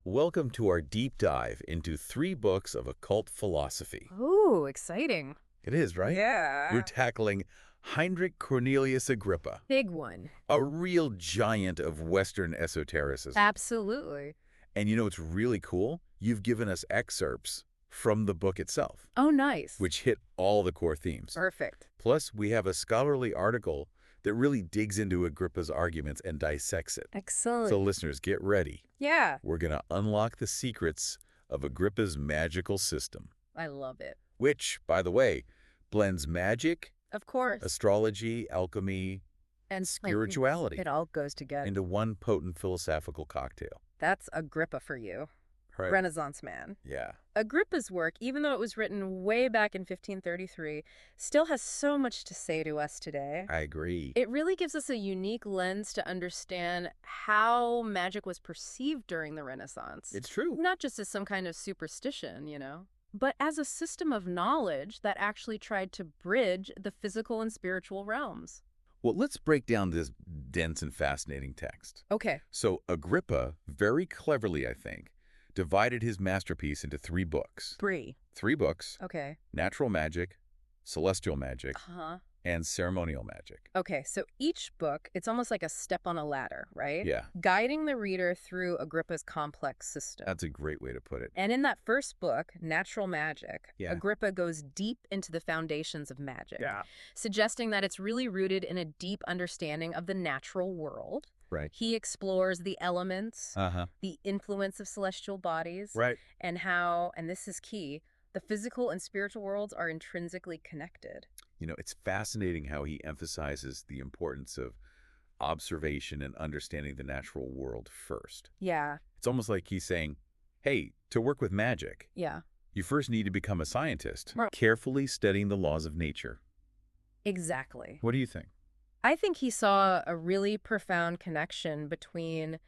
Welcome to our deep dive into 3 books of occult philosophy. Ooh, exciting. It is, right? Yeah. We're tackling Heinrich Cornelius Agrippa, Big one. a real giant of Western esotericism. Absolutely. And you know what's really cool? You've given us excerpts from the book itself, Oh, nice. which hit all the core themes. Perfect. Plus, we have a scholarly article that really digs into Agrippa's arguments and dissects it. Excellent. So listeners, get ready. Yeah. We're going to unlock the secrets of Agrippa's magical system, I love it. which, by the way, blends magic, Of course. astrology, alchemy, And spirituality It all goes together. into one potent philosophical cocktail. That's Agrippa for you. Right. Renaissance man. Yeah. Agrippa's work, even though it was written way back in 1533, still has so much to say to us today. I agree. It really gives us a unique lens to understand how magic was perceived during the Renaissance. It's true. Not just as some kind of superstition, but as a system of knowledge that actually tried to bridge the physical and spiritual realms. Well, let's break down this dense and fascinating text. Okay. So Agrippa, very cleverly, I think, divided his masterpiece into 3 books. 3. 3 books: Okay. natural magic, celestial magic, Uh-huh. and ceremonial magic. Okay, so each book, it's almost like a step on a ladder, right? Yeah, Guiding the reader through Agrippa's complex system. that's a great way to put it. And in that first book, Natural Magic, Yeah. Agrippa goes deep into the foundations of magic, Yeah. suggesting that it's really rooted in a deep understanding of the natural world. Right. He explores the elements, Uh-huh. the influence of celestial bodies, Right. and how, and this is key, the physical and spiritual worlds are intrinsically connected. You know, it's fascinating how he emphasizes the importance of observation and understanding the natural world first. Yeah, It's almost like he's saying, hey, to work with magic, yeah, you first need to become a scientist, Right. carefully studying the laws of nature. exactly. What do you think? I think he saw a really profound connection between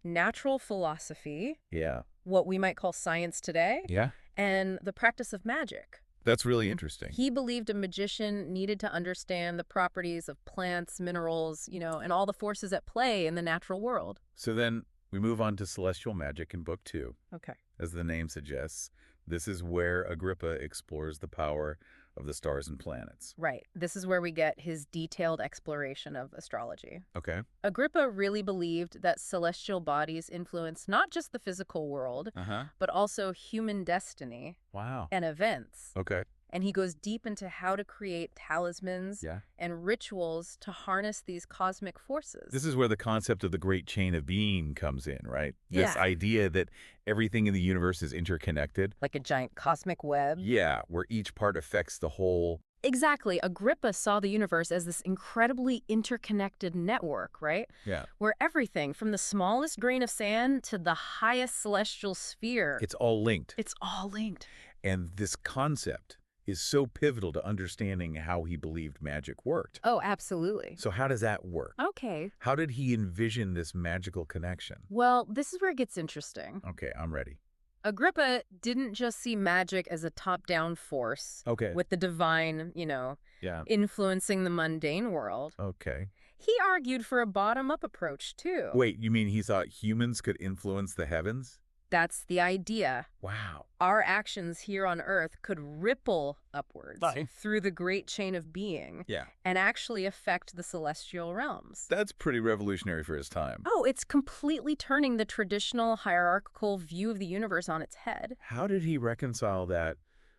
natural philosophy, Yeah. what we might call science today, Yeah? and the practice of magic. That's really interesting. He believed a magician needed to understand the properties of plants, minerals, and all the forces at play in the natural world. So then we move on to celestial magic in book 2. Okay. As the name suggests, this is where Agrippa explores the power of the stars and planets. Right. This is where we get his detailed exploration of astrology. Okay. Agrippa really believed that celestial bodies influence not just the physical world, Uh-huh. but also human destiny Wow. and events. Okay. And he goes deep into how to create talismans Yeah. and rituals to harness these cosmic forces. This is where the concept of the great chain of being comes in, right? This Yeah. idea that everything in the universe is interconnected. Like a giant cosmic web. Yeah, where each part affects the whole. Exactly. Agrippa saw the universe as this incredibly interconnected network, right? Yeah. Where everything from the smallest grain of sand to the highest celestial sphere, It's all linked. it's all linked. And this concept is so pivotal to understanding how he believed magic worked. Oh, absolutely. So how does that work? Okay. How did he envision this magical connection? Well, this is where it gets interesting. Okay, I'm ready. Agrippa didn't just see magic as a top-down force Okay. with the divine, Yeah. influencing the mundane world. Okay. He argued for a bottom-up approach, too. Wait, you mean he thought humans could influence the heavens? That's the idea. Wow. Our actions here on Earth could ripple upwards Right. through the great chain of being Yeah. and actually affect the celestial realms. That's pretty revolutionary for his time. Oh, it's completely turning the traditional hierarchical view of the universe on its head. How did he reconcile that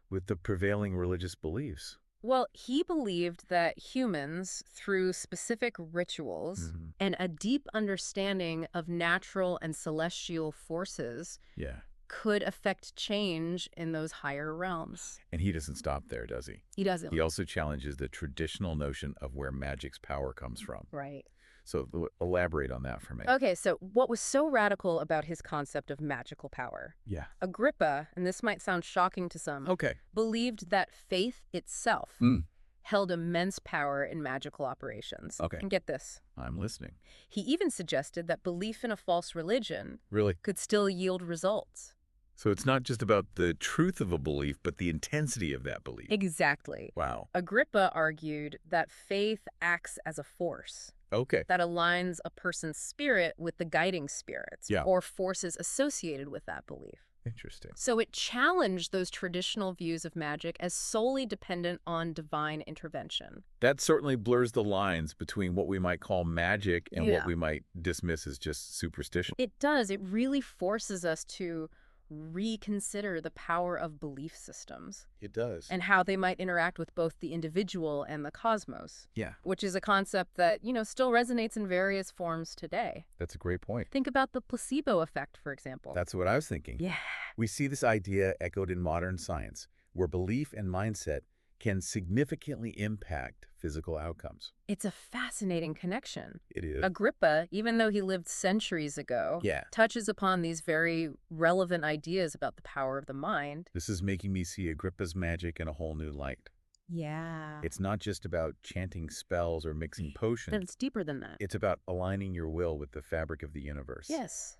with the prevailing religious beliefs? Well, he believed that humans, through specific rituals Mhm. and a deep understanding of natural and celestial forces, Yeah. could affect change in those higher realms. And he doesn't stop there, does he? He doesn't. He also challenges the traditional notion of where magic's power comes from. Right. So elaborate on that for me. Okay, so what was so radical about his concept of magical power? Yeah. Agrippa, and this might sound shocking to some, Okay. believed that faith itself Mm. held immense power in magical operations. Okay. And get this. I'm listening. He even suggested that belief in a false religion Really? could still yield results. So it's not just about the truth of a belief, but the intensity of that belief. Exactly. Wow. Agrippa argued that faith acts as a force. Okay. that aligns a person's spirit with the guiding spirits Yeah. or forces associated with that belief. Interesting. So it challenged those traditional views of magic as solely dependent on divine intervention. That certainly blurs the lines between what we might call magic and what Yeah. we might dismiss as just superstition. It does. It really forces us to reconsider the power of belief systems It does. and how they might interact with both the individual and the cosmos, Yeah, which is a concept that, still resonates in various forms today. that's a great point. Think about the placebo effect, for example. That's what I was thinking. Yeah. We see this idea echoed in modern science, where belief and mindset can significantly impact physical outcomes. It's a fascinating connection. It is. Agrippa, even though he lived centuries ago, Yeah. touches upon these very relevant ideas about the power of the mind. This is making me see Agrippa's magic in a whole new light. Yeah. It's not just about chanting spells or mixing potions. It's deeper than that. It's about aligning your will with the fabric of the universe. Yes.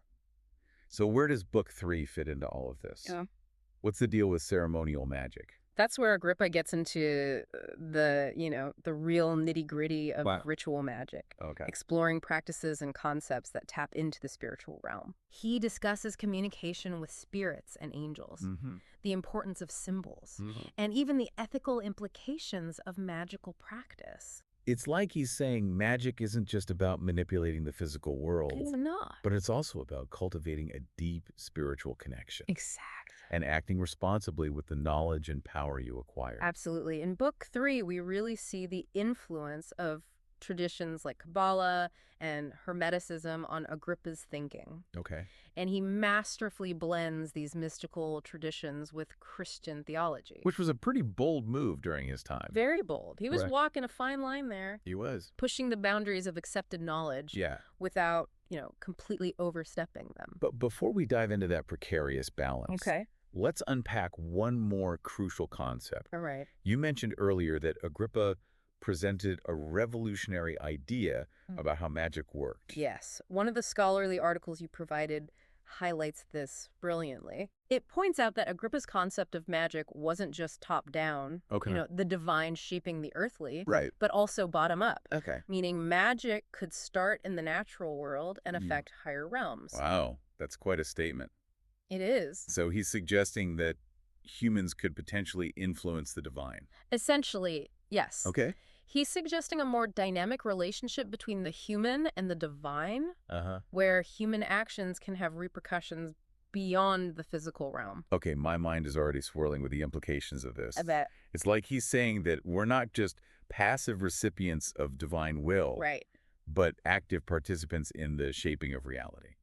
So where does Book 3 fit into all of this? Yeah. What's the deal with ceremonial magic? That's where Agrippa gets into the real nitty-gritty of Wow. ritual magic, Okay. exploring practices and concepts that tap into the spiritual realm. He discusses communication with spirits and angels, Mm-hmm. the importance of symbols, Mm-hmm. and even the ethical implications of magical practice. It's like he's saying magic isn't just about manipulating the physical world, It's not. but it's also about cultivating a deep spiritual connection Exactly. and acting responsibly with the knowledge and power you acquire. Absolutely. In Book 3, we really see the influence of traditions like Kabbalah and Hermeticism on Agrippa's thinking. Okay. And he masterfully blends these mystical traditions with Christian theology. Which was a pretty bold move during his time. Very bold. He was Right. walking a fine line there, He was. pushing the boundaries of accepted knowledge Yeah. without, completely overstepping them. But before we dive into that precarious balance, let's unpack one more crucial concept. All right. You mentioned earlier that Agrippa presented a revolutionary idea about how magic worked. Yes. One of the scholarly articles you provided highlights this brilliantly. It points out that Agrippa's concept of magic wasn't just top-down, Okay. the divine shaping the earthly, Right. but also bottom-up, Okay. meaning magic could start in the natural world and affect higher realms. Wow. That's quite a statement. It is. So he's suggesting that humans could potentially influence the divine. Essentially, yes. Okay. He's suggesting a more dynamic relationship between the human and the divine, Uh-huh. where human actions can have repercussions beyond the physical realm. Okay, my mind is already swirling with the implications of this. I bet. It's like he's saying that we're not just passive recipients of divine will, Right. but active participants in the shaping of reality.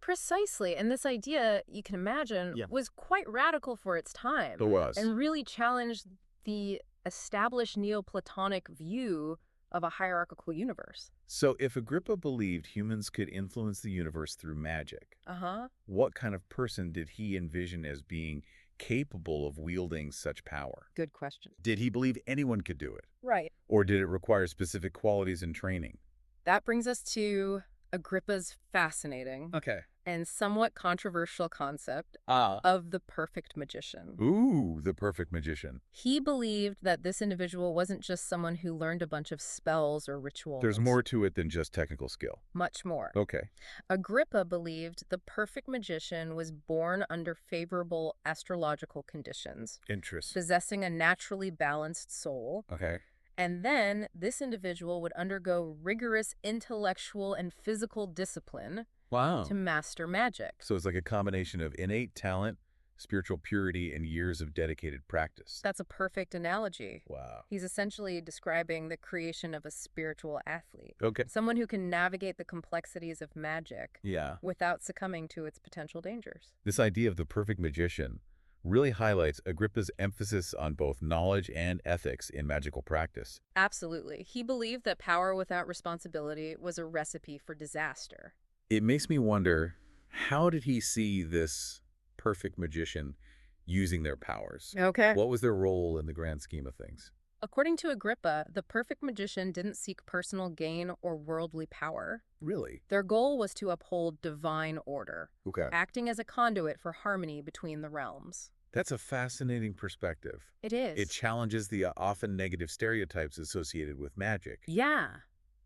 Precisely. And this idea, you can imagine, Yeah. was quite radical for its time It was. and really challenged the established Neoplatonic view of a hierarchical universe. So if Agrippa believed humans could influence the universe through magic, Uh-huh. what kind of person did he envision as being capable of wielding such power? Good question. Did he believe anyone could do it? Right. Or did it require specific qualities and training? That brings us to Agrippa's fascinating Okay. and somewhat controversial concept Ah. of the perfect magician. Ooh, the perfect magician. He believed that this individual wasn't just someone who learned a bunch of spells or rituals. There's more to it than just technical skill. Much more. Okay. Agrippa believed the perfect magician was born under favorable astrological conditions, Interesting. possessing a naturally balanced soul, Okay. and then this individual would undergo rigorous intellectual and physical discipline Wow. to master magic. So it's like a combination of innate talent, spiritual purity, and years of dedicated practice. That's a perfect analogy. Wow. He's essentially describing the creation of a spiritual athlete, Okay. someone who can navigate the complexities of magic Yeah. without succumbing to its potential dangers. This idea of the perfect magician really highlights Agrippa's emphasis on both knowledge and ethics in magical practice. Absolutely. He believed that power without responsibility was a recipe for disaster. It makes me wonder, how did he see this perfect magician using their powers? Okay. What was their role in the grand scheme of things? According to Agrippa, the perfect magician didn't seek personal gain or worldly power. Really? Their goal was to uphold divine order, Okay. acting as a conduit for harmony between the realms. That's a fascinating perspective. It is. It challenges the often negative stereotypes associated with magic. Yeah.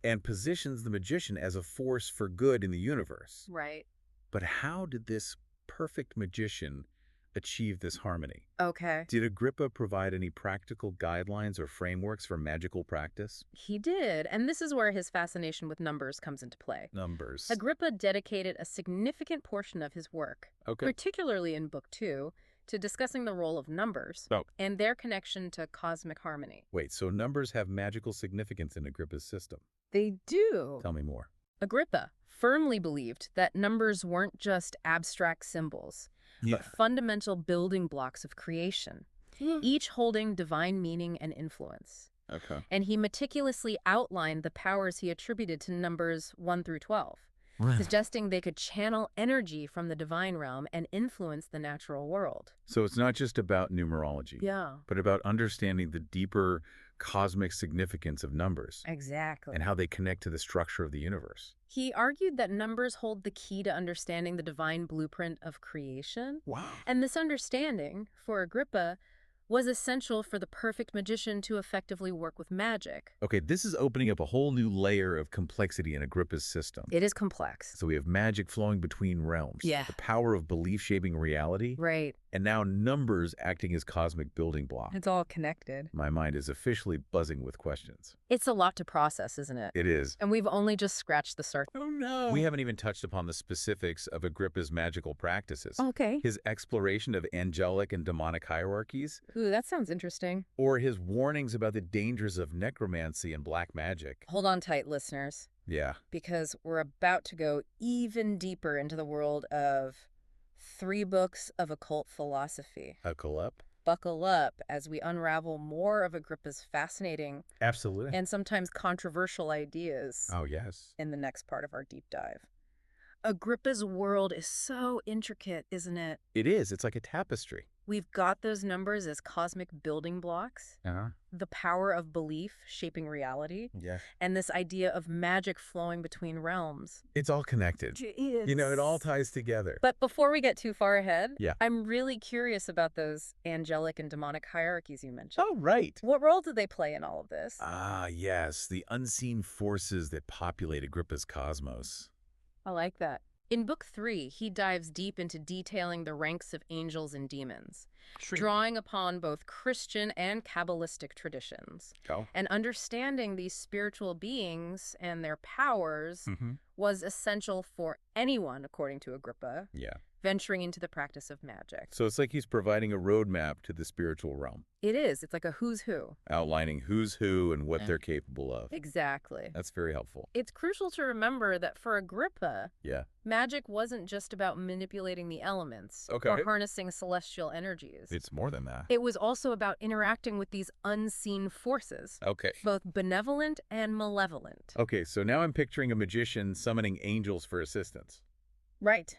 and positions the magician as a force for good in the universe. Right. But how did this perfect magician achieve this harmony? Okay. Did Agrippa provide any practical guidelines or frameworks for magical practice? He did, and this is where his fascination with numbers comes into play. Numbers. Agrippa dedicated a significant portion of his work, Okay. particularly in Book 2, to discussing the role of numbers Oh. and their connection to cosmic harmony. Wait, so numbers have magical significance in Agrippa's system. They do. Tell me more. Agrippa firmly believed that numbers weren't just abstract symbols, but fundamental building blocks of creation, each holding divine meaning and influence. Okay. And he meticulously outlined the powers he attributed to numbers 1 through 12, suggesting they could channel energy from the divine realm and influence the natural world. So it's not just about numerology, Yeah. but about understanding the deeper cosmic significance of numbers Exactly. and how they connect to the structure of the universe. He argued that numbers hold the key to understanding the divine blueprint of creation. Wow. And this understanding, for Agrippa, was essential for the perfect magician to effectively work with magic. Okay, this is opening up a whole new layer of complexity in Agrippa's system. It is complex. So we have magic flowing between realms, Yeah. the power of belief shaping reality, Right. and now numbers acting as cosmic building blocks. It's all connected. My mind is officially buzzing with questions. It's a lot to process, isn't it? It is. And we've only just scratched the surface. Oh no. We haven't even touched upon the specifics of Agrippa's magical practices. Okay. His exploration of angelic and demonic hierarchies, Ooh, that sounds interesting. or his warnings about the dangers of necromancy and black magic. Hold on tight, listeners, Yeah. because we're about to go even deeper into the world of 3 books of occult philosophy. Buckle up. Buckle up as we unravel more of Agrippa's fascinating Absolutely. and sometimes controversial ideas Oh, yes. in the next part of our deep dive. Agrippa's world is so intricate, isn't it? It is. It's like a tapestry. We've got those numbers as cosmic building blocks, Uh-huh. the power of belief shaping reality, Yeah. and this idea of magic flowing between realms. It's all connected. You know, it all ties together. But before we get too far ahead, Yeah. I'm really curious about those angelic and demonic hierarchies you mentioned. Oh, right. What role do they play in all of this? Ah, yes. The unseen forces that populate Agrippa's cosmos. I like that. In Book 3, he dives deep into detailing the ranks of angels and demons, drawing upon both Christian and Kabbalistic traditions. Oh. And understanding these spiritual beings and their powers Mm-hmm. was essential for anyone, according to Agrippa, Yeah. venturing into the practice of magic. So it's like he's providing a roadmap to the spiritual realm, It is. It's like a who's who. outlining who's who and what they're capable of. Exactly. That's very helpful. It's crucial to remember that for Agrippa, Yeah. magic wasn't just about manipulating the elements Okay. or harnessing celestial energies. It's more than that. It was also about interacting with these unseen forces, Okay. both benevolent and malevolent. Okay, so now I'm picturing a magician summoning angels for assistance. Right.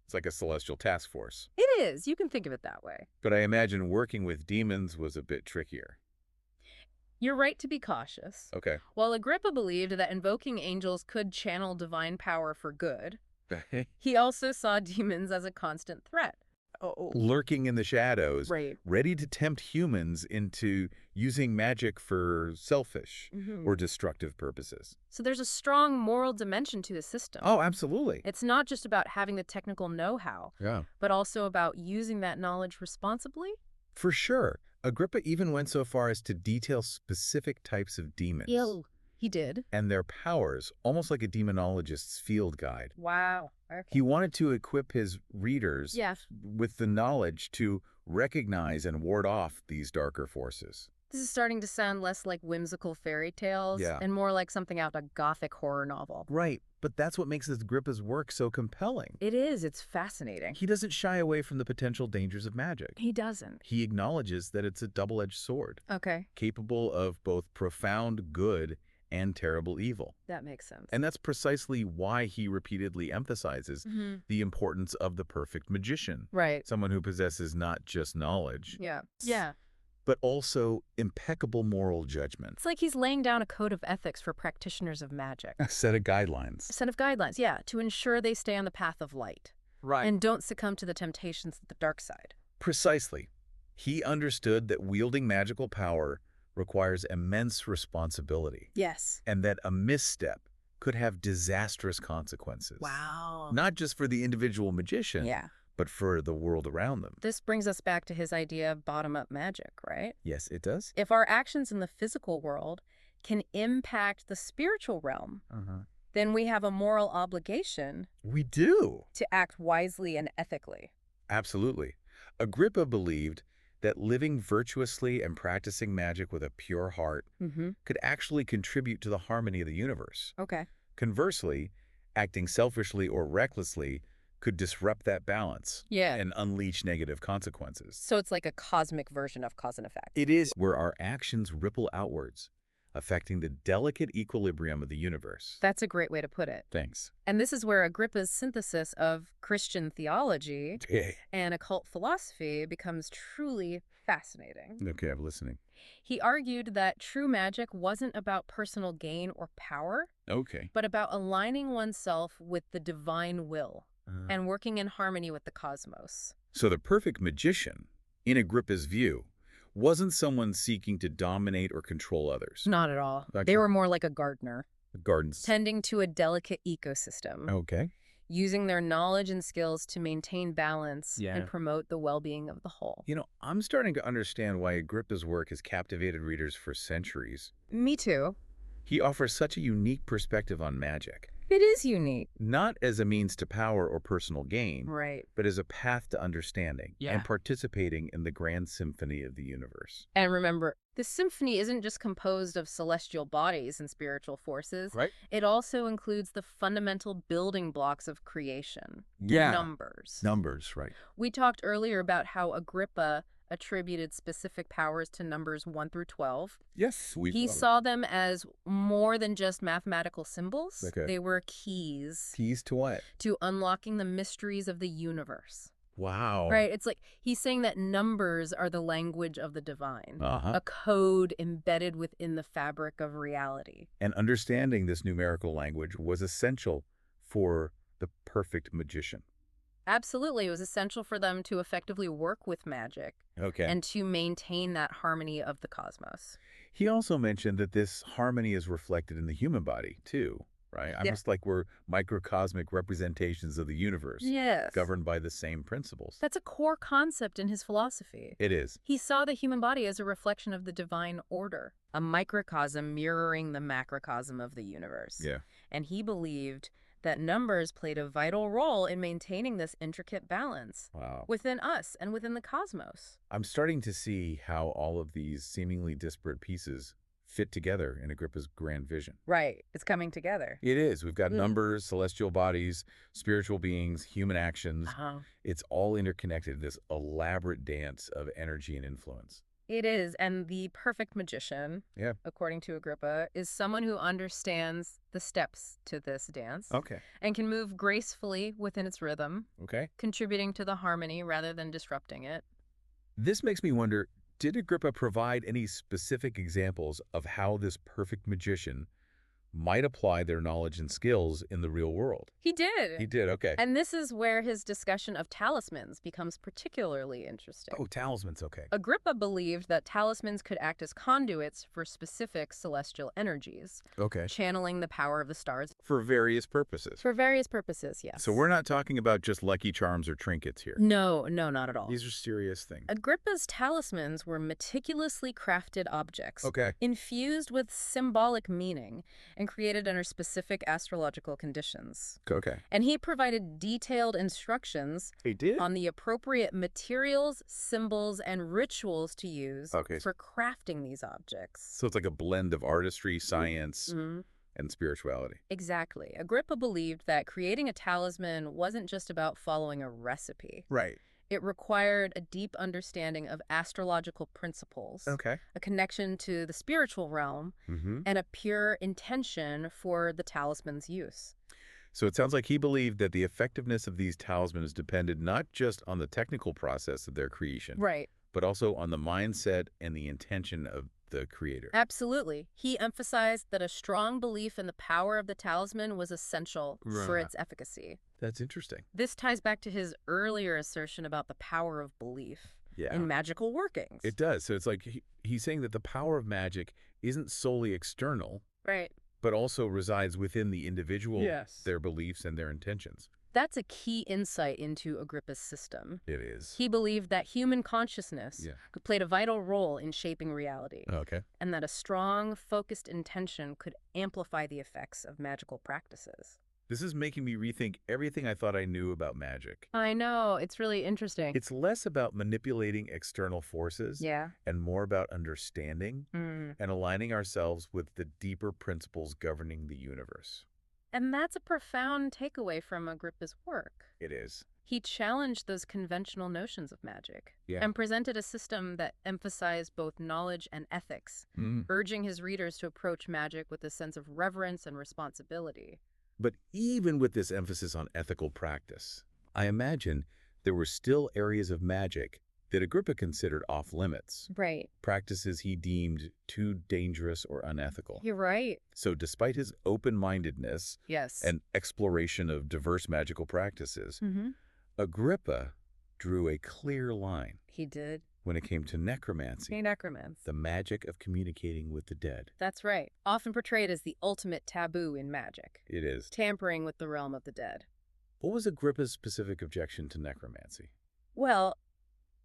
It's like a celestial task force. It is. You can think of it that way. But I imagine working with demons was a bit trickier. You're right to be cautious. Okay. While Agrippa believed that invoking angels could channel divine power for good, Okay. he also saw demons as a constant threat. Lurking in the shadows, Right. ready to tempt humans into using magic for selfish or destructive purposes. So there's a strong moral dimension to the system. Oh, absolutely. It's not just about having the technical know-how, Yeah. but also about using that knowledge responsibly. For sure. Agrippa even went so far as to detail specific types of demons He did. and their powers, almost like a demonologist's field guide. Wow. Okay. He wanted to equip his readers Yeah. with the knowledge to recognize and ward off these darker forces. This is starting to sound less like whimsical fairy tales Yeah. and more like something out of a gothic horror novel. Right, but that's what makes Agrippa's work so compelling. It is. It's fascinating. He doesn't shy away from the potential dangers of magic. He doesn't. He acknowledges that it's a double-edged sword, Okay. capable of both profound good and terrible evil. That makes sense. And that's precisely why he repeatedly emphasizes the importance of the perfect magician, Right. someone who possesses not just knowledge, Yeah. Yeah. but also impeccable moral judgment. It's like he's laying down a code of ethics for practitioners of magic. A set of guidelines. A set of guidelines, yeah, to ensure they stay on the path of light. Right. And don't succumb to the temptations of the dark side. Precisely. He understood that wielding magical power requires immense responsibility, Yes. and that a misstep could have disastrous consequences. Wow. Not just for the individual magician, Yeah. but for the world around them. This brings us back to his idea of bottom-up magic, right? Yes, it does. If our actions in the physical world can impact the spiritual realm, then we have a moral obligation We do. to act wisely and ethically. Absolutely. Agrippa believed that living virtuously and practicing magic with a pure heart could actually contribute to the harmony of the universe. Okay. Conversely, acting selfishly or recklessly could disrupt that balance Yeah. and unleash negative consequences. So it's like a cosmic version of cause and effect. It is where our actions ripple outwards, affecting the delicate equilibrium of the universe. That's a great way to put it. Thanks. And this is where Agrippa's synthesis of Christian theology and occult philosophy becomes truly fascinating. Okay, I'm listening. He argued that true magic wasn't about personal gain or power, Okay. but about aligning oneself with the divine will and working in harmony with the cosmos. So the perfect magician, in Agrippa's view, wasn't someone seeking to dominate or control others. Not at all. Gotcha. They were more like a gardener, Gardens. tending to a delicate ecosystem, Okay. using their knowledge and skills to maintain balance Yeah. and promote the well-being of the whole. You know, I'm starting to understand why Agrippa's work has captivated readers for centuries. Me too. He offers such a unique perspective on magic, It is unique. not as a means to power or personal gain, Right. but as a path to understanding Yeah. and participating in the grand symphony of the universe. And remember, the symphony isn't just composed of celestial bodies and spiritual forces. Right? It also includes the fundamental building blocks of creation. Yeah. Numbers. Numbers, right. We talked earlier about how Agrippa attributed specific powers to numbers 1 through 12. Yes, He saw them as more than just mathematical symbols. Okay. They were keys Keys to what? to unlocking the mysteries of the universe. Wow. Right? It's like he's saying that numbers are the language of the divine, Uh-huh. a code embedded within the fabric of reality. And understanding this numerical language was essential for the perfect magician. Absolutely. It was essential for them to effectively work with magic Okay. and to maintain that harmony of the cosmos. He also mentioned that this harmony is reflected in the human body, too, right? Almost like we're microcosmic representations of the universe, Yes. governed by the same principles. That's a core concept in his philosophy. It is. He saw the human body as a reflection of the divine order, a microcosm mirroring the macrocosm of the universe. Yeah. And he believed that numbers played a vital role in maintaining this intricate balance Wow. within us and within the cosmos. I'm starting to see how all of these seemingly disparate pieces fit together in Agrippa's grand vision. Right. It's coming together. It is. We've got numbers, celestial bodies, spiritual beings, human actions. It's all interconnected in this elaborate dance of energy and influence. It is. And the perfect magician, Yeah. according to Agrippa, is someone who understands the steps to this dance Okay. and can move gracefully within its rhythm, Okay. contributing to the harmony rather than disrupting it. This makes me wonder, did Agrippa provide any specific examples of how this perfect magician might apply their knowledge and skills in the real world? He did. He did, okay. And this is where his discussion of talismans becomes particularly interesting. Oh, talismans, okay. Agrippa believed that talismans could act as conduits for specific celestial energies, Okay. channeling the power of the stars. For various purposes. For various purposes, yes. So we're not talking about just lucky charms or trinkets here. No, not at all. These are serious things. Agrippa's talismans were meticulously crafted objects, Okay. infused with symbolic meaning and created under specific astrological conditions. Okay. And he provided detailed instructions He did? on the appropriate materials, symbols, and rituals to use Okay. for crafting these objects. So it's like a blend of artistry, science, and spirituality. Exactly. Agrippa believed that creating a talisman wasn't just about following a recipe. Right. It required a deep understanding of astrological principles, Okay. a connection to the spiritual realm, and a pure intention for the talisman's use. So it sounds like he believed that the effectiveness of these talismans depended not just on the technical process of their creation, Right. but also on the mindset and the intention of the creator. Absolutely. He emphasized that a strong belief in the power of the talisman was essential for Right. its efficacy. That's interesting. This ties back to his earlier assertion about the power of belief. in magical workings. It does. So it's like he's saying that the power of magic isn't solely external, Right. but also resides within the individual, their beliefs and their intentions. That's a key insight into Agrippa's system. It is. He believed that human consciousness played a vital role in shaping reality, and that a strong, focused intention could amplify the effects of magical practices. This is making me rethink everything I thought I knew about magic. I know. It's really interesting. It's less about manipulating external forces and more about understanding and aligning ourselves with the deeper principles governing the universe. And that's a profound takeaway from Agrippa's work. It is. He challenged those conventional notions of magic and presented a system that emphasized both knowledge and ethics, urging his readers to approach magic with a sense of reverence and responsibility. But even with this emphasis on ethical practice, I imagine there were still areas of magic that Agrippa considered off-limits. Right. Practices he deemed too dangerous or unethical. You're right. So despite his open-mindedness and exploration of diverse magical practices, Agrippa drew a clear line. He did. When it came to necromancy. The magic of communicating with the dead. That's right. Often portrayed as the ultimate taboo in magic. It is. Tampering with the realm of the dead. What was Agrippa's specific objection to necromancy? Well,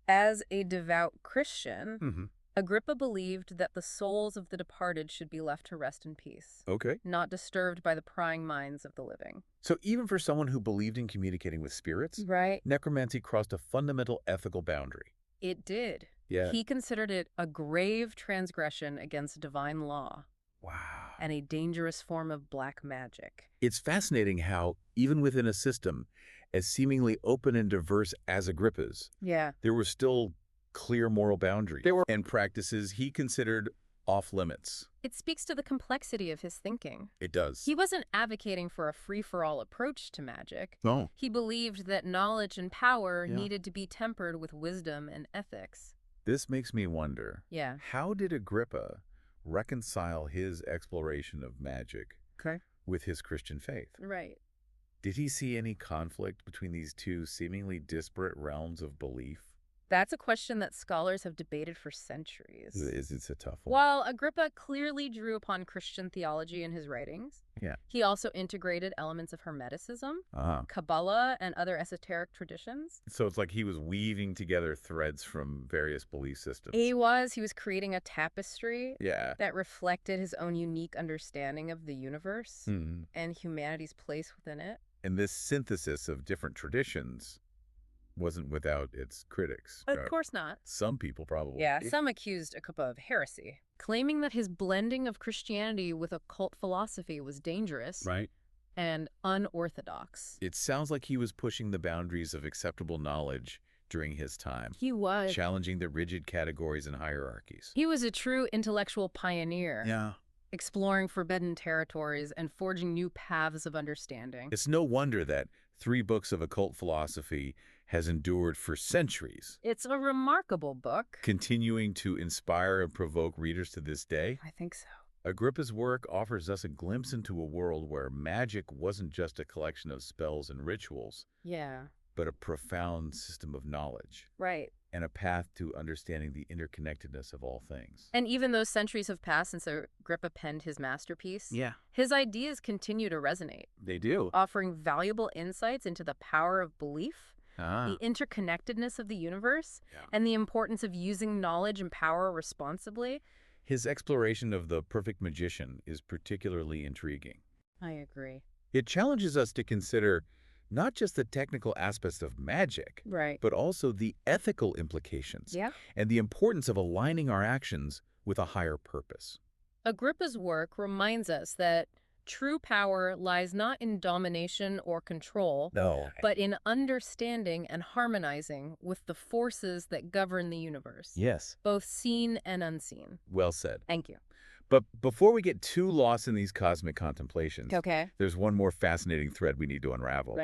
as a devout Christian, Agrippa believed that the souls of the departed should be left to rest in peace. Not disturbed by the prying minds of the living. So even for someone who believed in communicating with spirits, necromancy crossed a fundamental ethical boundary. It did. He considered it a grave transgression against divine law. Wow. And a dangerous form of black magic. It's fascinating how, even within a system as seemingly open and diverse as Agrippa's, there were still clear moral boundaries and practices he considered off-limits. It speaks to the complexity of his thinking. It does. He wasn't advocating for a free-for-all approach to magic. No. He believed that knowledge and power needed to be tempered with wisdom and ethics. This makes me wonder, how did Agrippa reconcile his exploration of magic with his Christian faith? Right. Did he see any conflict between these two seemingly disparate realms of belief? That's a question that scholars have debated for centuries. It's a tough one. While Agrippa clearly drew upon Christian theology in his writings, he also integrated elements of Hermeticism, Kabbalah, and other esoteric traditions. So it's like he was weaving together threads from various belief systems. He was creating a tapestry that reflected his own unique understanding of the universe and humanity's place within it. And this synthesis of different traditions wasn't without its critics. Of course not. Some people probably. Some accused Agrippa of heresy, claiming that his blending of Christianity with occult philosophy was dangerous and unorthodox. It sounds like he was pushing the boundaries of acceptable knowledge during his time. He was. Challenging the rigid categories and hierarchies. He was a true intellectual pioneer. Exploring forbidden territories and forging new paths of understanding. It's no wonder that 3 books of occult philosophy has endured for centuries. It's a remarkable book. Continuing to inspire and provoke readers to this day. I think so. Agrippa's work offers us a glimpse into a world where magic wasn't just a collection of spells and rituals, but a profound system of knowledge. Right. And a path to understanding the interconnectedness of all things. And even though centuries have passed since Agrippa penned his masterpiece, his ideas continue to resonate. They do. Offering valuable insights into the power of belief, the interconnectedness of the universe, and the importance of using knowledge and power responsibly. His exploration of the perfect magician is particularly intriguing. I agree. It challenges us to consider not just the technical aspects of magic, but also the ethical implications and the importance of aligning our actions with a higher purpose. Agrippa's work reminds us that true power lies not in domination or control, but in understanding and harmonizing with the forces that govern the universe. Both seen and unseen. Well said. Thank you. But before we get too lost in these cosmic contemplations, there's one more fascinating thread we need to unravel.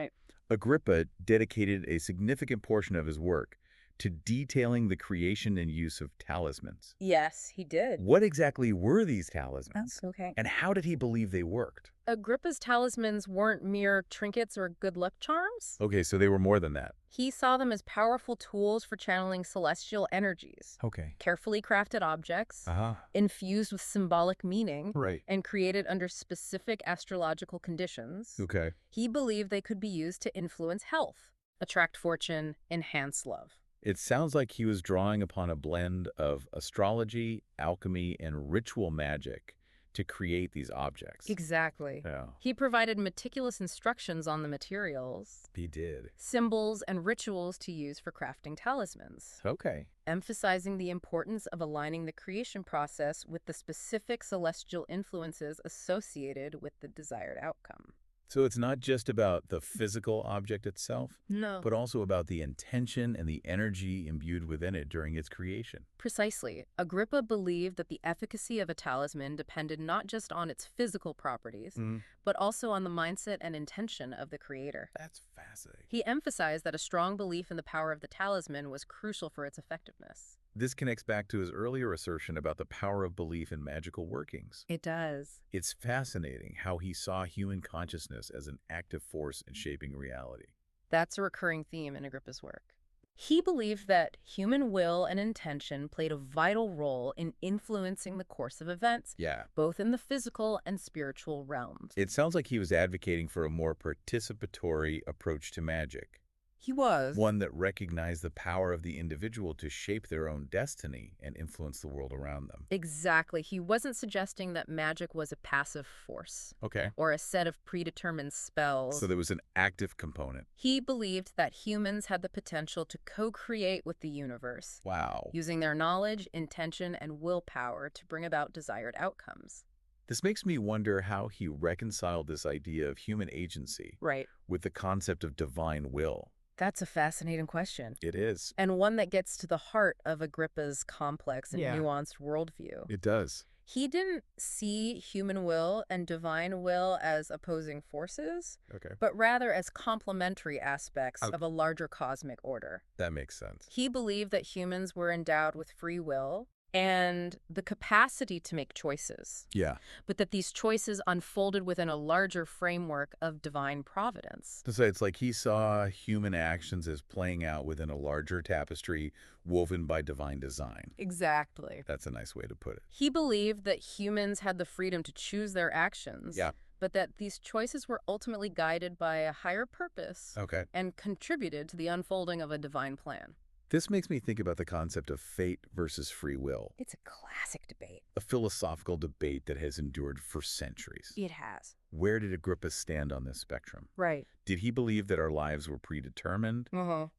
Agrippa dedicated a significant portion of his work to detailing the creation and use of talismans. Yes, he did. What exactly were these talismans? Oh, okay. And how did he believe they worked? Agrippa's talismans weren't mere trinkets or good luck charms. Okay, so they were more than that. He saw them as powerful tools for channeling celestial energies. Okay. Carefully crafted objects, infused with symbolic meaning, Right. and created under specific astrological conditions. Okay. He believed they could be used to influence health, attract fortune, enhance love. It sounds like he was drawing upon a blend of astrology, alchemy, and ritual magic to create these objects. Exactly. Yeah. He provided meticulous instructions on the materials, He did. symbols, and rituals to use for crafting talismans. Okay. Emphasizing the importance of aligning the creation process with the specific celestial influences associated with the desired outcome. So it's not just about the physical object itself, No. but also about the intention and the energy imbued within it during its creation. Precisely. Agrippa believed that the efficacy of a talisman depended not just on its physical properties, but also on the mindset and intention of the creator. That's fascinating. He emphasized that a strong belief in the power of the talisman was crucial for its effectiveness. This connects back to his earlier assertion about the power of belief in magical workings. It does. It's fascinating how he saw human consciousness as an active force in shaping reality. That's a recurring theme in Agrippa's work. He believed that human will and intention played a vital role in influencing the course of events, both in the physical and spiritual realms. It sounds like he was advocating for a more participatory approach to magic. He was. One that recognized the power of the individual to shape their own destiny and influence the world around them. Exactly. He wasn't suggesting that magic was a passive force. Okay. Or a set of predetermined spells. So there was an active component. He believed that humans had the potential to co-create with the universe. Wow. Using their knowledge, intention, and willpower to bring about desired outcomes. This makes me wonder how he reconciled this idea of human agency with the concept of divine will. That's a fascinating question. It is. And one that gets to the heart of Agrippa's complex and nuanced worldview. It does. He didn't see human will and divine will as opposing forces, but rather as complementary aspects of a larger cosmic order. That makes sense. He believed that humans were endowed with free will and the capacity to make choices. But that these choices unfolded within a larger framework of divine providence. So it's like he saw human actions as playing out within a larger tapestry woven by divine design. Exactly. That's a nice way to put it. He believed that humans had the freedom to choose their actions. But that these choices were ultimately guided by a higher purpose and contributed to the unfolding of a divine plan. This makes me think about the concept of fate versus free will. It's a classic debate. A philosophical debate that has endured for centuries. It has. Where did Agrippa stand on this spectrum? Right. Did he believe that our lives were predetermined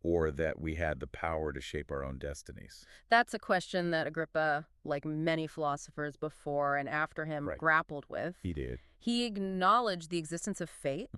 or that we had the power to shape our own destinies? That's a question that Agrippa, like many philosophers before and after him, grappled with. He did. He acknowledged the existence of fate,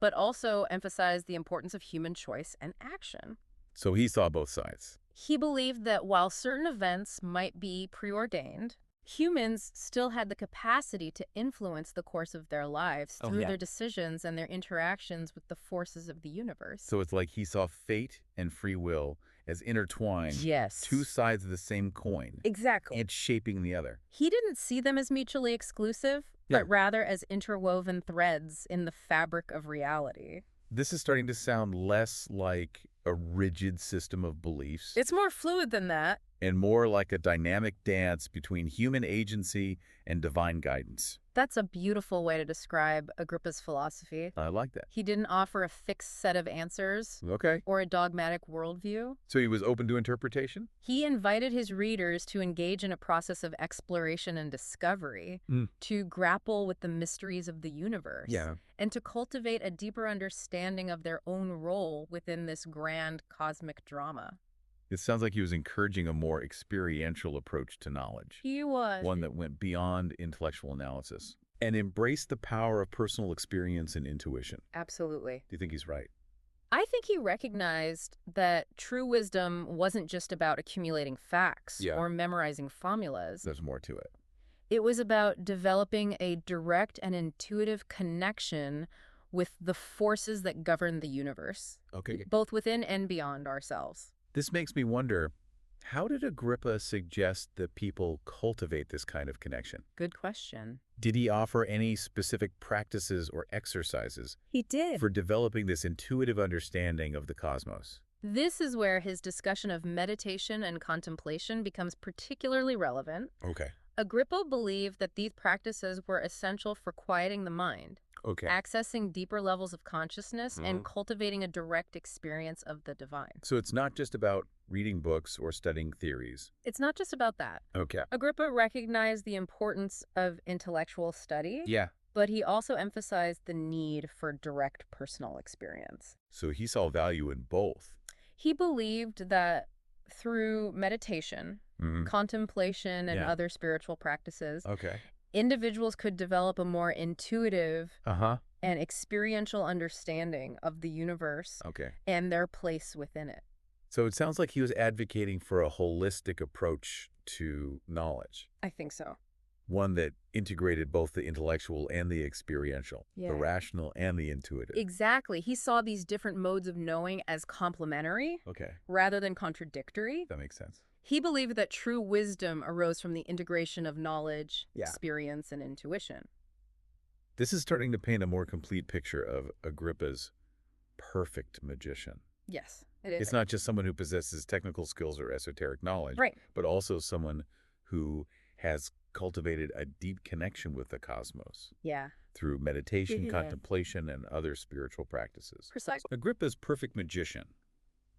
but also emphasized the importance of human choice and action. So he saw both sides. He believed that while certain events might be preordained, humans still had the capacity to influence the course of their lives through their decisions and their interactions with the forces of the universe. So it's like he saw fate and free will as intertwined. Two sides of the same coin. Exactly. And shaping the other. He didn't see them as mutually exclusive, but rather as interwoven threads in the fabric of reality. This is starting to sound less like a rigid system of beliefs. It's more fluid than that. And more like a dynamic dance between human agency and divine guidance. That's a beautiful way to describe Agrippa's philosophy. I like that. He didn't offer a fixed set of answers or a dogmatic worldview. So he was open to interpretation? He invited his readers to engage in a process of exploration and discovery, to grapple with the mysteries of the universe, and to cultivate a deeper understanding of their own role within this grand cosmic drama. It sounds like he was encouraging a more experiential approach to knowledge. He was. One that went beyond intellectual analysis and embraced the power of personal experience and intuition. Absolutely. Do you think he's right? I think he recognized that true wisdom wasn't just about accumulating facts or memorizing formulas. There's more to it. It was about developing a direct and intuitive connection with the forces that govern the universe, both within and beyond ourselves. This makes me wonder, how did Agrippa suggest that people cultivate this kind of connection? Good question. Did he offer any specific practices or exercises He did. for developing this intuitive understanding of the cosmos? This is where his discussion of meditation and contemplation becomes particularly relevant. Okay. Agrippa believed that these practices were essential for quieting the mind, accessing deeper levels of consciousness, and cultivating a direct experience of the divine. So it's not just about reading books or studying theories. It's not just about that. Okay. Agrippa recognized the importance of intellectual study, but he also emphasized the need for direct personal experience. So he saw value in both. He believed that through meditation, contemplation, and other spiritual practices, individuals could develop a more intuitive and experiential understanding of the universe and their place within it. So it sounds like he was advocating for a holistic approach to knowledge. I think so. One that integrated both the intellectual and the experiential, the rational and the intuitive. Exactly. He saw these different modes of knowing as complementary rather than contradictory. That makes sense. He believed that true wisdom arose from the integration of knowledge, experience, and intuition. This is starting to paint a more complete picture of Agrippa's perfect magician. Yes, it is. It's not just someone who possesses technical skills or esoteric knowledge, but also someone who has cultivated a deep connection with the cosmos. Through meditation, contemplation, and other spiritual practices. Precisely. Agrippa's perfect magician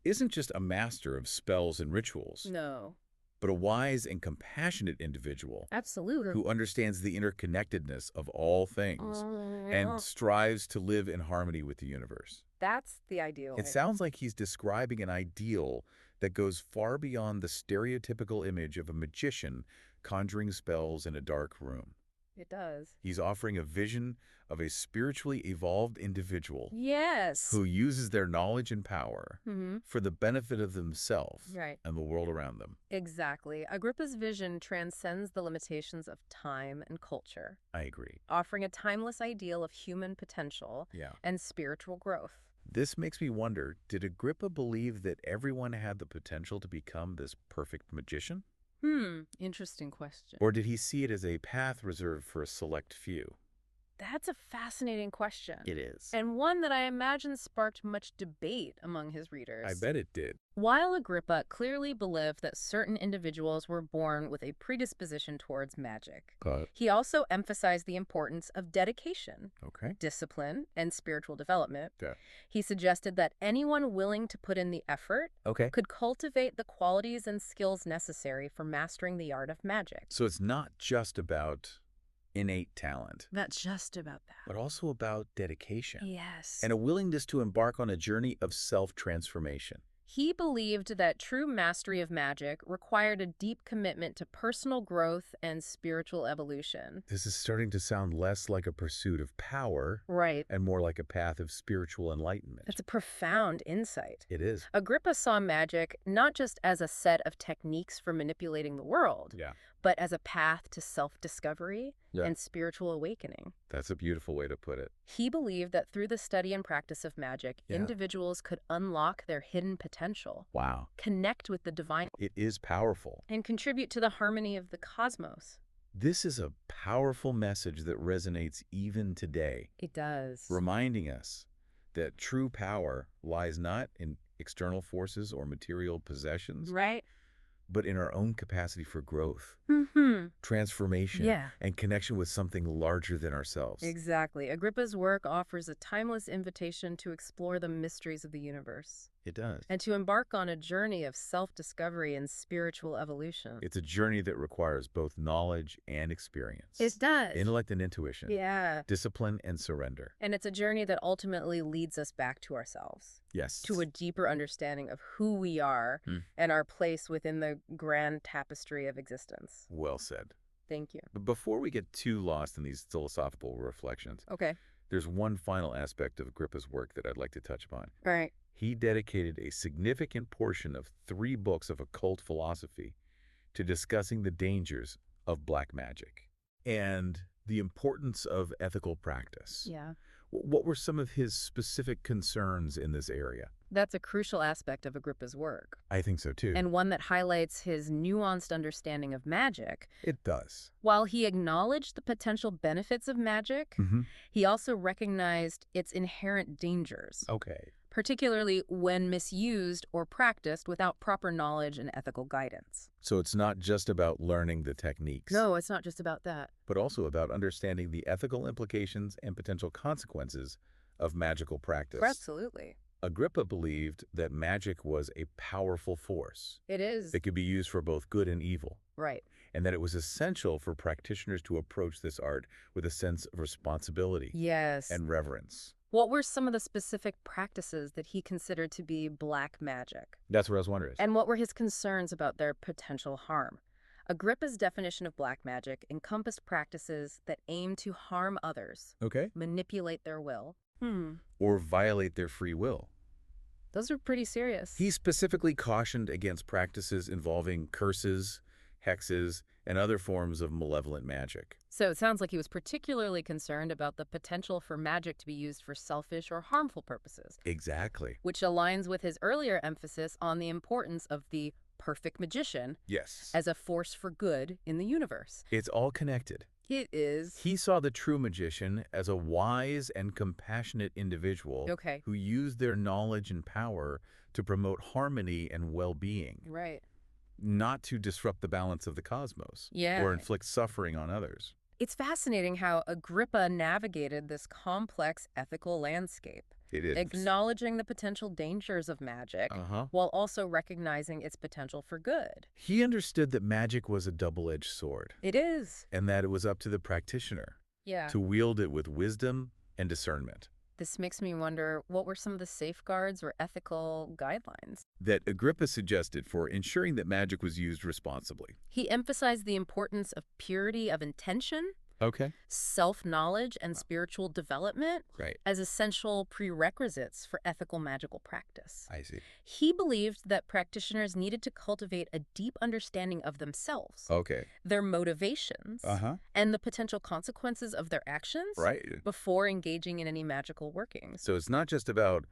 isn't just a master of spells and rituals. No. But a wise and compassionate individual. Absolutely. Who understands the interconnectedness of all things and strives to live in harmony with the universe. That's the ideal. It sounds like he's describing an ideal that goes far beyond the stereotypical image of a magician conjuring spells in a dark room. It does. He's offering a vision of a spiritually evolved individual. Yes. Who uses their knowledge and power for the benefit of themselves and the world around them. Exactly. Agrippa's vision transcends the limitations of time and culture. I agree. Offering a timeless ideal of human potential and spiritual growth. This makes me wonder, did Agrippa believe that everyone had the potential to become this perfect magician? Interesting question. Or did he see it as a path reserved for a select few? That's a fascinating question. It is. And one that I imagine sparked much debate among his readers. I bet it did. While Agrippa clearly believed that certain individuals were born with a predisposition towards magic, he also emphasized the importance of dedication, discipline, and spiritual development. He suggested that anyone willing to put in the effort could cultivate the qualities and skills necessary for mastering the art of magic. So it's not just about innate talent. Not just about that. But also about dedication. Yes. And a willingness to embark on a journey of self-transformation. He believed that true mastery of magic required a deep commitment to personal growth and spiritual evolution. This is starting to sound less like a pursuit of power. And more like a path of spiritual enlightenment. That's a profound insight. It is. Agrippa saw magic not just as a set of techniques for manipulating the world, but as a path to self-discovery and spiritual awakening. That's a beautiful way to put it. He believed that through the study and practice of magic, individuals could unlock their hidden potential. Wow. Connect with the divine. It is powerful. And contribute to the harmony of the cosmos. This is a powerful message that resonates even today. It does. Reminding us that true power lies not in external forces or material possessions. But in our own capacity for growth, transformation, and connection with something larger than ourselves. Exactly. Agrippa's work offers a timeless invitation to explore the mysteries of the universe. It does. And to embark on a journey of self-discovery and spiritual evolution. It's a journey that requires both knowledge and experience. It does. Intellect and intuition. Discipline and surrender. And it's a journey that ultimately leads us back to ourselves. Yes. To a deeper understanding of who we are and our place within the grand tapestry of existence. Well said. Thank you. But before we get too lost in these philosophical reflections, there's one final aspect of Agrippa's work that I'd like to touch upon. He dedicated a significant portion of 3 books of occult philosophy to discussing the dangers of black magic and the importance of ethical practice. What were some of his specific concerns in this area? That's a crucial aspect of Agrippa's work. I think so, too. And one that highlights his nuanced understanding of magic. It does. While he acknowledged the potential benefits of magic, he also recognized its inherent dangers. Okay. Particularly when misused or practiced without proper knowledge and ethical guidance. So it's not just about learning the techniques. No, it's not just about that. But also about understanding the ethical implications and potential consequences of magical practice. Absolutely. Agrippa believed that magic was a powerful force. It is. That could be used for both good and evil. Right. And that it was essential for practitioners to approach this art with a sense of responsibility. Yes. And reverence. What were some of the specific practices that he considered to be black magic? That's what I was wondering. And what were his concerns about their potential harm? Agrippa's definition of black magic encompassed practices that aim to harm others, manipulate their will, or violate their free will. Those are pretty serious. He specifically cautioned against practices involving curses, hexes, and other forms of malevolent magic. So it sounds like he was particularly concerned about the potential for magic to be used for selfish or harmful purposes. Exactly. Which aligns with his earlier emphasis on the importance of the perfect magician as a force for good in the universe. It's all connected. It is. He saw the true magician as a wise and compassionate individual who used their knowledge and power to promote harmony and well-being. Right. Not to disrupt the balance of the cosmos or inflict suffering on others. It's fascinating how Agrippa navigated this complex ethical landscape. It is. Acknowledging the potential dangers of magic while also recognizing its potential for good. He understood that magic was a double-edged sword. It is. And that it was up to the practitioner to wield it with wisdom and discernment. This makes me wonder, what were some of the safeguards or ethical guidelines that Agrippa suggested for ensuring that magic was used responsibly? He emphasized the importance of purity of intention, self-knowledge, and spiritual development as essential prerequisites for ethical magical practice. I see. He believed that practitioners needed to cultivate a deep understanding of themselves, their motivations, and the potential consequences of their actions before engaging in any magical workings. So it's not just about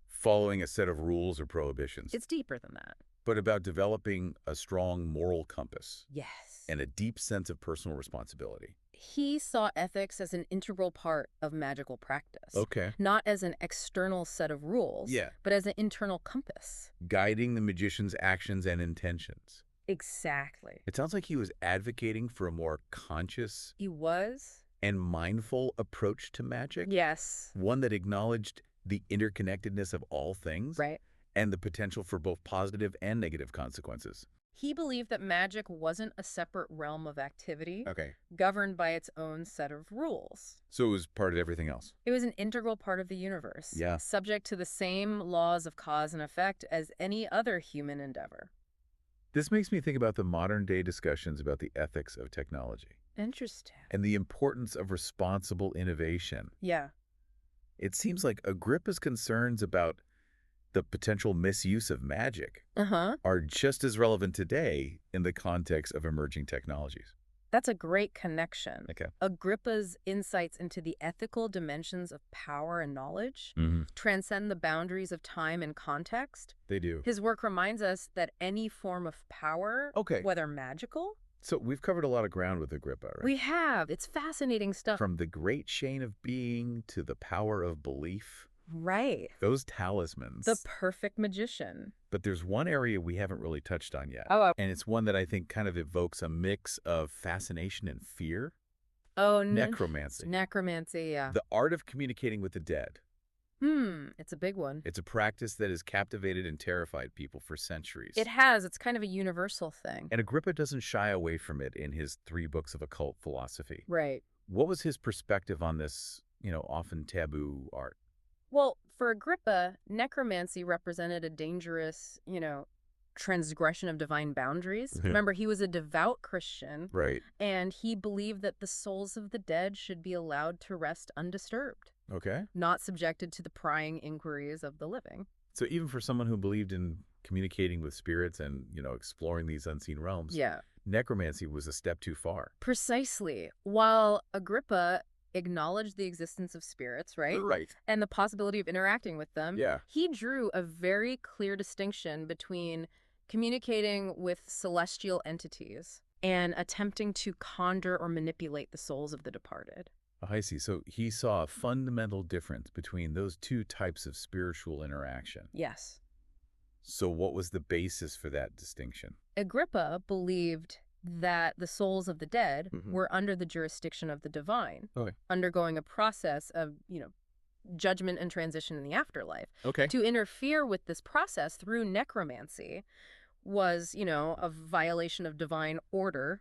following a set of rules or prohibitions. It's deeper than that. But about developing a strong moral compass. Yes. And a deep sense of personal responsibility. He saw ethics as an integral part of magical practice. Not as an external set of rules, but as an internal compass. Guiding the magician's actions and intentions. Exactly. It sounds like he was advocating for a more conscious and mindful approach to magic. Yes. One that acknowledged the interconnectedness of all things. And the potential for both positive and negative consequences. He believed that magic wasn't a separate realm of activity governed by its own set of rules. So it was part of everything else. It was an integral part of the universe, subject to the same laws of cause and effect as any other human endeavor. This makes me think about the modern-day discussions about the ethics of technology. Interesting. And the importance of responsible innovation. It seems like Agrippa's concerns about the potential misuse of magic are just as relevant today in the context of emerging technologies. That's a great connection. Agrippa's insights into the ethical dimensions of power and knowledge transcend the boundaries of time and context. They do. His work reminds us that any form of power, whether magical... So we've covered a lot of ground with Agrippa, right? We have. It's fascinating stuff. From the great chain of being to the power of belief. Right. Those talismans. The perfect magician. But there's one area we haven't really touched on yet. And it's one that I think kind of evokes a mix of fascination and fear. Necromancy. Necromancy, The art of communicating with the dead. It's a big one. It's a practice that has captivated and terrified people for centuries. It has. It's kind of a universal thing. And Agrippa doesn't shy away from it in his 3 books of occult philosophy. Right. What was his perspective on this, often taboo art? Well, for Agrippa, necromancy represented a dangerous, transgression of divine boundaries. Remember, he was a devout Christian. And he believed that the souls of the dead should be allowed to rest undisturbed. Not subjected to the prying inquiries of the living. So even for someone who believed in communicating with spirits and, exploring these unseen realms, necromancy was a step too far. Precisely. While Agrippa acknowledged the existence of spirits, right? Right. And the possibility of interacting with them. Yeah. He drew a very clear distinction between communicating with celestial entities and attempting to conjure or manipulate the souls of the departed. I see. So he saw a fundamental difference between those two types of spiritual interaction. Yes. So what was the basis for that distinction? Agrippa believed that the souls of the dead were under the jurisdiction of the divine, undergoing a process of, judgment and transition in the afterlife. To interfere with this process through necromancy was, a violation of divine order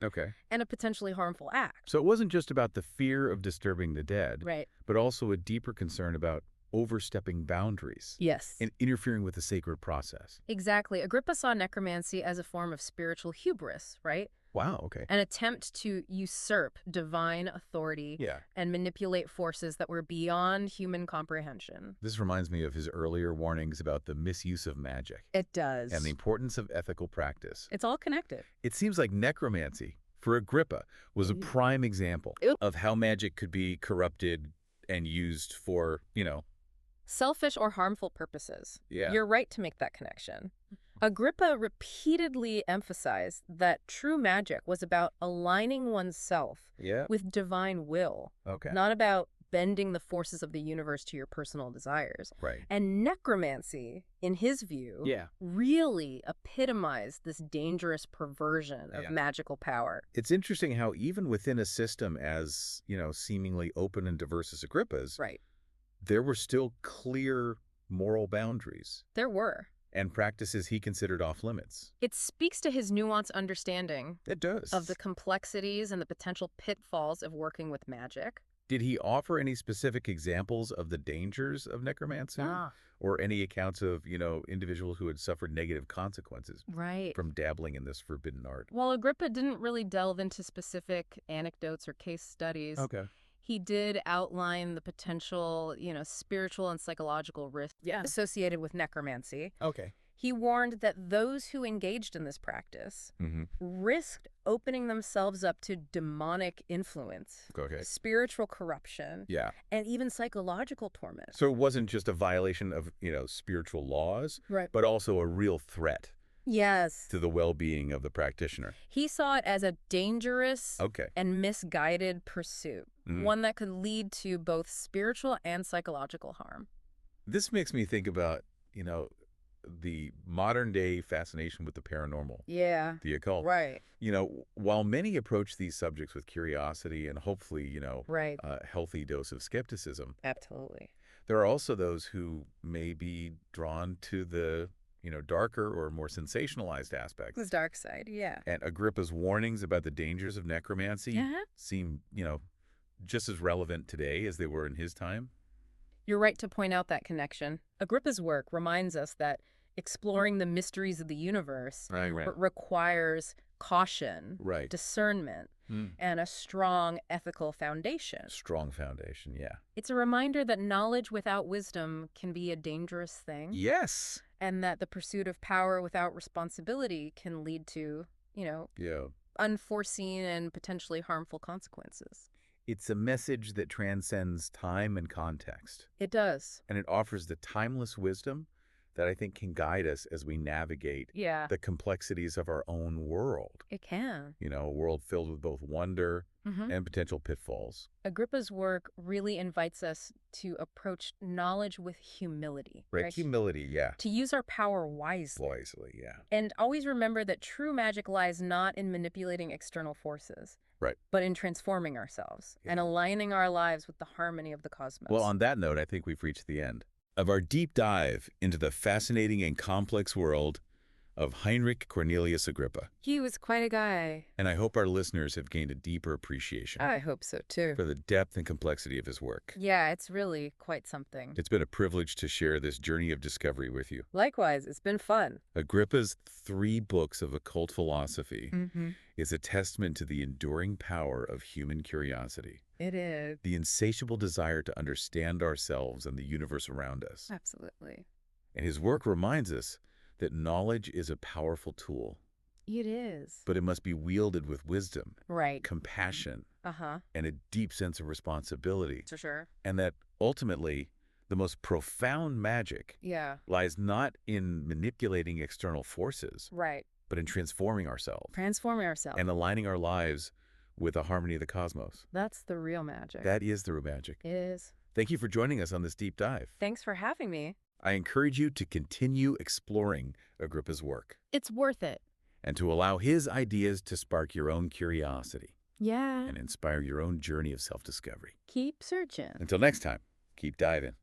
and a potentially harmful act. So it wasn't just about the fear of disturbing the dead, right, but also a deeper concern about overstepping boundaries. Yes. And interfering with the sacred process. Exactly. Agrippa saw necromancy as a form of spiritual hubris, right? Wow, okay. An attempt to usurp divine authority and manipulate forces that were beyond human comprehension. This reminds me of his earlier warnings about the misuse of magic. It does. And the importance of ethical practice. It's all connected. It seems like necromancy, for Agrippa, was a prime example of how magic could be corrupted and used for, selfish or harmful purposes. Yeah. You're right to make that connection. Agrippa repeatedly emphasized that true magic was about aligning oneself with divine will, not about bending the forces of the universe to your personal desires. Right. And necromancy, in his view, really epitomized this dangerous perversion of magical power. It's interesting how even within a system as, seemingly open and diverse as Agrippa's, there were still clear moral boundaries. There were. And practices he considered off limits. It speaks to his nuanced understanding of the complexities and the potential pitfalls of working with magic. Did he offer any specific examples of the dangers of necromancy? Or any accounts of, individuals who had suffered negative consequences from dabbling in this forbidden art? Well, Agrippa didn't really delve into specific anecdotes or case studies. He did outline the potential, spiritual and psychological risks associated with necromancy. He warned that those who engaged in this practice risked opening themselves up to demonic influence, spiritual corruption, and even psychological torment. So it wasn't just a violation of, spiritual laws, but also a real threat. Yes. To the well-being of the practitioner. He saw it as a dangerous and misguided pursuit, one that could lead to both spiritual and psychological harm. This makes me think about, the modern-day fascination with the paranormal. The occult. While many approach these subjects with curiosity and hopefully, a healthy dose of skepticism. Absolutely. There are also those who may be drawn to the darker or more sensationalized aspects. The dark side, And Agrippa's warnings about the dangers of necromancy seem, just as relevant today as they were in his time. You're right to point out that connection. Agrippa's work reminds us that exploring the mysteries of the universe requires caution, discernment, and a strong ethical foundation. Strong foundation, It's a reminder that knowledge without wisdom can be a dangerous thing. Yes. And that the pursuit of power without responsibility can lead to, unforeseen and potentially harmful consequences. It's a message that transcends time and context. It does. And it offers the timeless wisdom that I think can guide us as we navigate the complexities of our own world. It can. A world filled with both wonder and potential pitfalls. Agrippa's work really invites us to approach knowledge with humility. Right? Humility, To use our power wisely. And always remember that true magic lies not in manipulating external forces, but in transforming ourselves and aligning our lives with the harmony of the cosmos. Well, on that note, I think we've reached the end of our deep dive into the fascinating and complex world of Heinrich Cornelius Agrippa. He was quite a guy. And I hope our listeners have gained a deeper appreciation. I hope so, too. For the depth and complexity of his work. Yeah, it's really quite something. It's been a privilege to share this journey of discovery with you. Likewise, it's been fun. Agrippa's 3 books of occult philosophy is a testament to the enduring power of human curiosity. It is. The insatiable desire to understand ourselves and the universe around us. Absolutely. And his work reminds us that knowledge is a powerful tool. It is. But it must be wielded with wisdom, right, compassion, and a deep sense of responsibility. For sure. And that ultimately, the most profound magic lies not in manipulating external forces, but in transforming ourselves. And aligning our lives with the harmony of the cosmos. That's the real magic. That is the real magic. It is. Thank you for joining us on this deep dive. Thanks for having me. I encourage you to continue exploring Agrippa's work. It's worth it. And to allow his ideas to spark your own curiosity. Yeah. And inspire your own journey of self-discovery. Keep searching. Until next time, keep diving.